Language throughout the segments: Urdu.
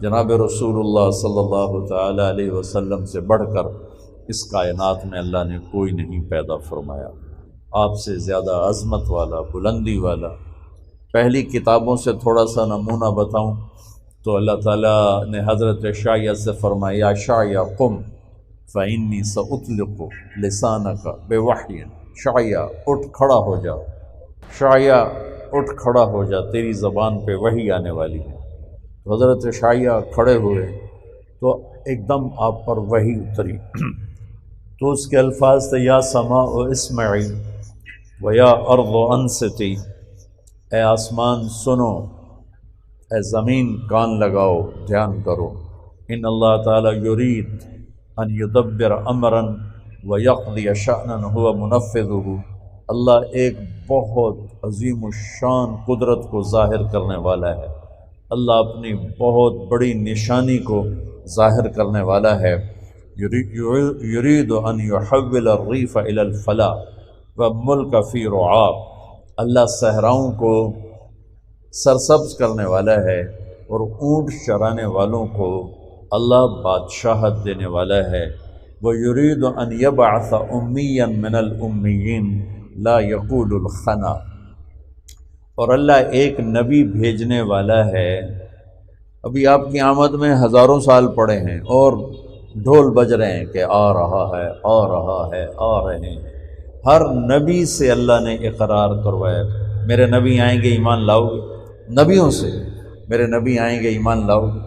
جناب رسول اللہ صلی اللہ تعالی علیہ وسلم سے بڑھ کر اس کائنات میں اللہ نے کوئی نہیں پیدا فرمایا۔ آپ سے زیادہ عظمت والا، بلندی والا۔ پہلی کتابوں سے تھوڑا سا نمونہ بتاؤں تو اللہ تعالیٰ نے حضرت شعیہ سے فرمایا یا شعیہ قم فإنی سأطلق لسانک بوحی، شعیہ اٹھ کھڑا ہو جا، شعیہ اٹھ کھڑا ہو جا، تیری زبان پہ وحی آنے والی ہے۔ تو حضرت شعیہ کھڑے ہوئے تو ایک دم آپ پر وحی اتری، تو اس کے الفاظ تھے یا سماء اسمعی و یا ارض انصتی، اے آسمان سنو، اے زمین کان لگاؤ، دھیان کرو۔ ان اللہ تعالیٰ یرید ان یدبر امرا و یقضی شأنا هو منفذہ، اللہ ایک بہت عظیم الشان قدرت کو ظاہر کرنے والا ہے، اللہ اپنی بہت بڑی نشانی کو ظاہر کرنے والا ہے۔ یرید ان یحول الریف الی الفلاح والملک فی رعاء، اللہ صحراؤں کو سرسبز کرنے والا ہے اور اونٹ چرانے والوں کو اللہ بادشاہت دینے والا ہے۔ وَيُرِيدُ أَن يَبْعَثَ أُمِّيًّا مِّنَ الْأُمِّيِّينَ لَا يَقُولُ الْخَنَا، اور اللہ ایک نبی بھیجنے والا ہے۔ ابھی آپ کی آمد میں ہزاروں سال پڑے ہیں اور ڈھول بج رہے ہیں کہ آ رہا ہے، آ رہا ہے، آ رہے ہیں۔ ہر نبی سے اللہ نے اقرار کروایا، میرے نبی آئیں گے ایمان لاؤ گے؟ نبیوں سے میرے نبی آئیں گے ایمان لاؤ گے؟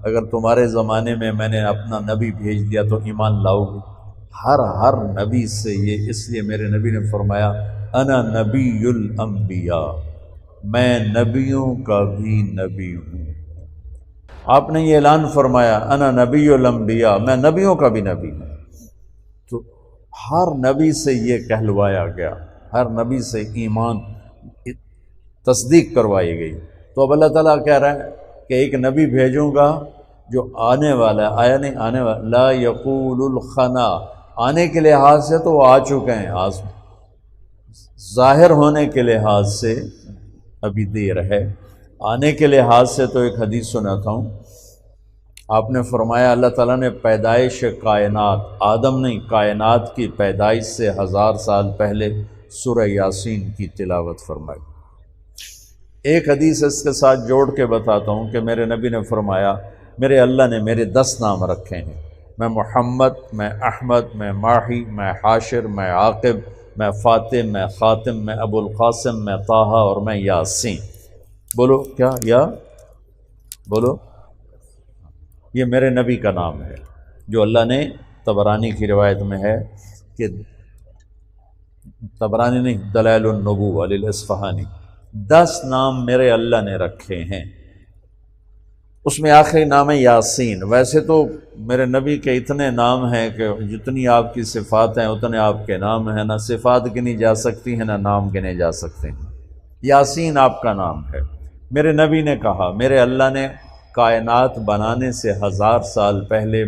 اگر تمہارے زمانے میں میں نے اپنا نبی بھیج دیا تو ایمان لاؤ گے؟ ہر نبی سے یہ، اس لیے میرے نبی نے فرمایا انا نبی الانبیاء، میں نبیوں کا بھی نبی ہوں۔ آپ نے یہ اعلان فرمایا انا نبی الانبیاء، میں نبیوں کا بھی نبی ہوں۔ تو ہر نبی سے یہ کہلوایا گیا، ہر نبی سے ایمان تصدیق کروائی گئی۔ تو اب اللہ تعالیٰ کہہ رہا ہے کہ ایک نبی بھیجوں گا جو آنے والا ہے، آیا نہیں آنے والا، لا یقول الخنا، آنے کے لحاظ سے تو وہ آ چکے ہیں، ظاہر ہونے کے لحاظ سے ابھی دیر ہے، آنے کے لحاظ سے تو ایک حدیث سناتا ہوں۔ آپ نے فرمایا اللہ تعالیٰ نے پیدائش کائنات، آدم نہیں، کائنات کی پیدائش سے 1000 سال پہلے سورہ یاسین کی تلاوت فرمائی۔ ایک حدیث اس کے ساتھ جوڑ کے بتاتا ہوں کہ میرے نبی نے فرمایا میرے اللہ نے میرے 10 نام رکھے ہیں، میں محمد، میں احمد، میں ماہی، میں حاشر، میں عاقب، میں فاتح، میں خاتم، میں ابو القاسم، میں طٰہٰ اور میں یاسین۔ بولو کیا؟ یا بولو، یہ میرے نبی کا نام ہے جو اللہ نے، طبرانی کی روایت میں ہے کہ، طبرانی نہیں، دلائل النبوہ للاصفہانی، 10 نام میرے اللہ نے رکھے ہیں، اس میں آخری نام ہے یاسین۔ ویسے تو میرے نبی کے اتنے نام ہیں کہ جتنی آپ کی صفات ہیں اتنے آپ کے نام ہیں، نہ صفات گنی جا سکتی ہیں نہ نام گنے جا سکتے ہیں۔ یاسین آپ کا نام ہے۔ میرے نبی نے کہا میرے اللہ نے کائنات بنانے سے 1000 سال پہلے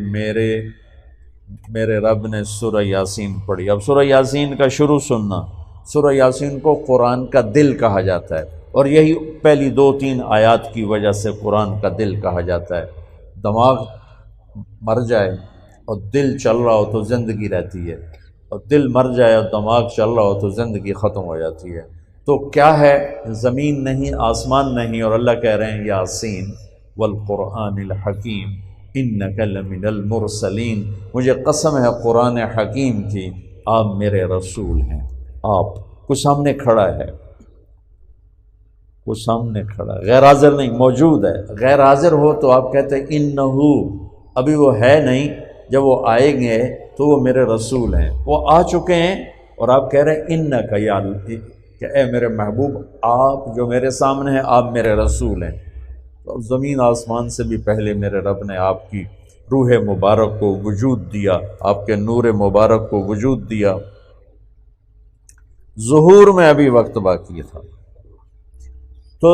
میرے رب نے سورہ یاسین پڑھی۔ اب سورہ یاسین کا شروع سننا، سورہ یاسین کو قرآن کا دل کہا جاتا ہے، اور یہی پہلی 2-3 آیات کی وجہ سے قرآن کا دل کہا جاتا ہے۔ دماغ مر جائے اور دل چل رہا ہو تو زندگی رہتی ہے، اور دل مر جائے اور دماغ چل رہا ہو تو زندگی ختم ہو جاتی ہے۔ تو کیا ہے، زمین نہیں، آسمان نہیں، اور اللہ کہہ رہے ہیں یاسین والقرآن الحکیم انک لمن المرسلین، مجھے قسم ہے قرآن حکیم کی، آپ میرے رسول ہیں۔ آپ کو سامنے کھڑا ہے، وہ سامنے کھڑا ہے، غیر حاضر نہیں، موجود ہے۔ غیر حاضر ہو تو آپ کہتے ہیں انہو، ابھی وہ ہے نہیں، جب وہ آئیں گے تو وہ میرے رسول ہیں، وہ آ چکے ہیں، اور آپ کہہ رہے ہیں انکا یا کہ اے میرے محبوب، آپ جو میرے سامنے ہیں آپ میرے رسول ہیں۔ تو زمین آسمان سے بھی پہلے میرے رب نے آپ کی روح مبارک کو وجود دیا، آپ کے نور مبارک کو وجود دیا۔ ظہور میں ابھی وقت باقی تھا، تو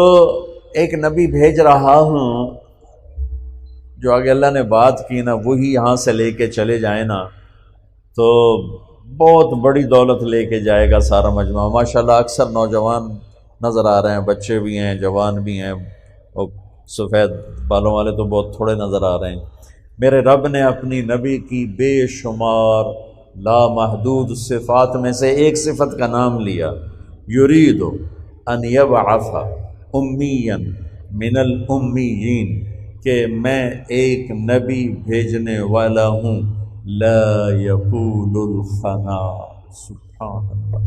ایک نبی بھیج رہا ہوں، جو آگے اللہ نے بات کی نا وہی یہاں سے لے کے چلے جائیں نا تو بہت بڑی دولت لے کے جائے گا سارا مجموعہ۔ ماشاءاللہ اکثر نوجوان نظر آ رہے ہیں، بچے بھی ہیں، جوان بھی ہیں، اور سفید بالوں والے تو بہت تھوڑے نظر آ رہے ہیں۔ میرے رب نے اپنی نبی کی بے شمار لامحدود صفات میں سے ایک صفت کا نام لیا، یرید ان یبعث امیا من الامیین، کہ میں ایک نبی بھیجنے والا ہوں، لا یقول الخنا، سبحان اللہ،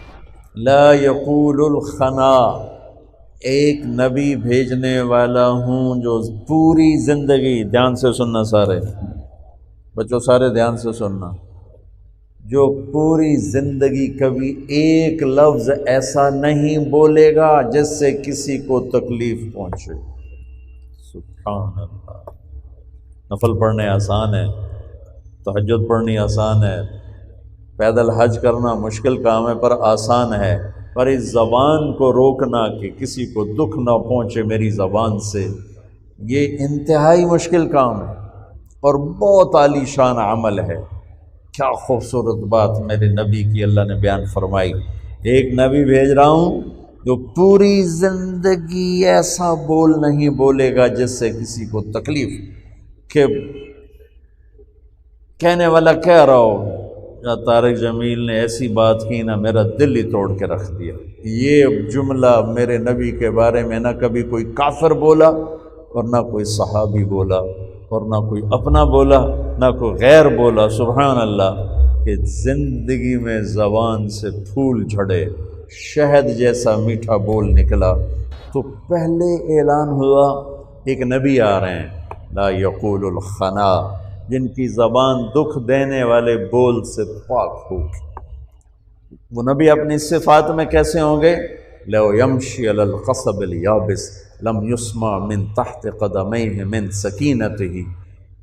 لا یقول الخنا، ایک نبی بھیجنے والا ہوں جو پوری زندگی، دھیان سے سننا سارے بچوں، سارے دھیان سے سننا، جو پوری زندگی کبھی ایک لفظ ایسا نہیں بولے گا جس سے کسی کو تکلیف پہنچے۔ سبحان اللہ۔ نفل پڑھنے آسان ہے، تہجد پڑھنی آسان ہے، پیدل حج کرنا مشکل کام ہے پر آسان ہے، پر اس زبان کو روکنا کہ کسی کو دکھ نہ پہنچے میری زبان سے، یہ انتہائی مشکل کام ہے اور بہت عالی شان عمل ہے۔ کیا خوبصورت بات میرے نبی کی اللہ نے بیان فرمائی، ایک نبی بھیج رہا ہوں جو پوری زندگی ایسا بول نہیں بولے گا جس سے کسی کو تکلیف، کہ کہنے والا کہہ رہا ہو یا طارق جمیل نے ایسی بات کی نا میرا دل ہی توڑ کے رکھ دیا۔ یہ جملہ میرے نبی کے بارے میں نہ کبھی کوئی کافر بولا اور نہ کوئی صحابی بولا اور نہ کوئی اپنا بولا نہ کوئی غیر بولا، سبحان اللہ، کہ زندگی میں زبان سے پھول جھڑے، شہد جیسا میٹھا بول نکلا تو پہلے اعلان ہوا ایک نبی آ رہے ہیں، لا یقول الخنا، جن کی زبان دکھ دینے والے بول سے پاک ہوگی۔ وہ نبی اپنی صفات میں کیسے ہوں گے؟ لو یمشی علی القصب الیابس لم یسمع من تحت قدمیہ من سکینتہ،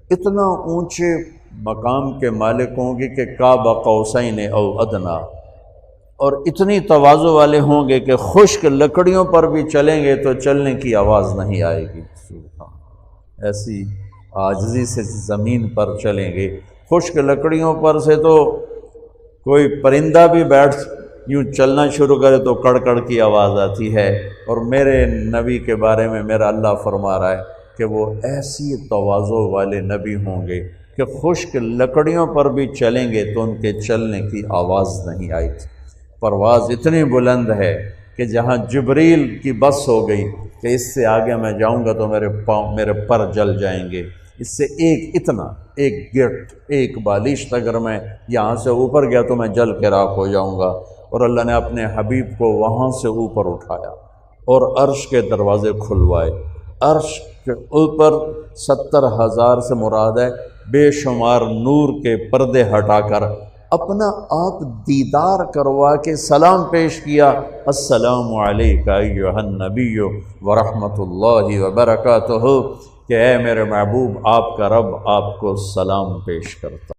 اتنا اونچے مقام کے مالک ہوں گے کہ قاب قوسین او ادنا، اور اتنی تواضع والے ہوں گے کہ خشک لکڑیوں پر بھی چلیں گے تو چلنے کی آواز نہیں آئے گی، ایسی عاجزی سے زمین پر چلیں گے۔ خشک لکڑیوں پر سے تو کوئی پرندہ بھی بیٹھ یوں چلنا شروع کرے تو کڑکڑ کی آواز آتی ہے، اور میرے نبی کے بارے میں میرا اللہ فرما رہا ہے کہ وہ ایسی تواضع والے نبی ہوں گے کہ خشک لکڑیوں پر بھی چلیں گے تو ان کے چلنے کی آواز نہیں آئی تھی۔ پرواز اتنی بلند ہے کہ جہاں جبریل کی بس ہو گئی کہ اس سے آگے میں جاؤں گا تو میرے پر جل جائیں گے، اس سے ایک گٹ ایک بالشت اگر میں یہاں سے اوپر گیا تو میں جل کے راکھ ہو جاؤں گا، اور اللہ نے اپنے حبیب کو وہاں سے اوپر اٹھایا اور عرش کے دروازے کھلوائے۔ عرش کے اوپر 70,000 سے مراد ہے بے شمار نور کے پردے ہٹا کر اپنا آپ دیدار کروا کے سلام پیش کیا، السلام علیکہ ایھا النبی ورحمۃ اللہ وبرکاتہ، کہ اے میرے محبوب آپ کا رب آپ کو سلام پیش کرتا۔